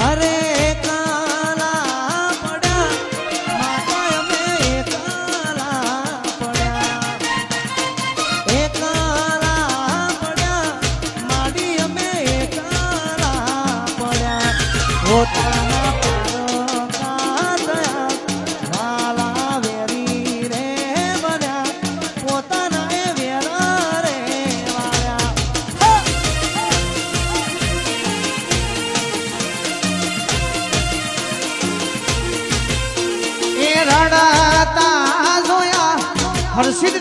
અરે કાલા પડ્યા માતા અમે કાલા પડ્યા માડી અમે કાલા પડ્યા પોતાના પારકા થયા વાલા વેરી રે બન્યા પોતાના એ વેરા રે વાળ્યા એ રડતા જોયા હર્ષિત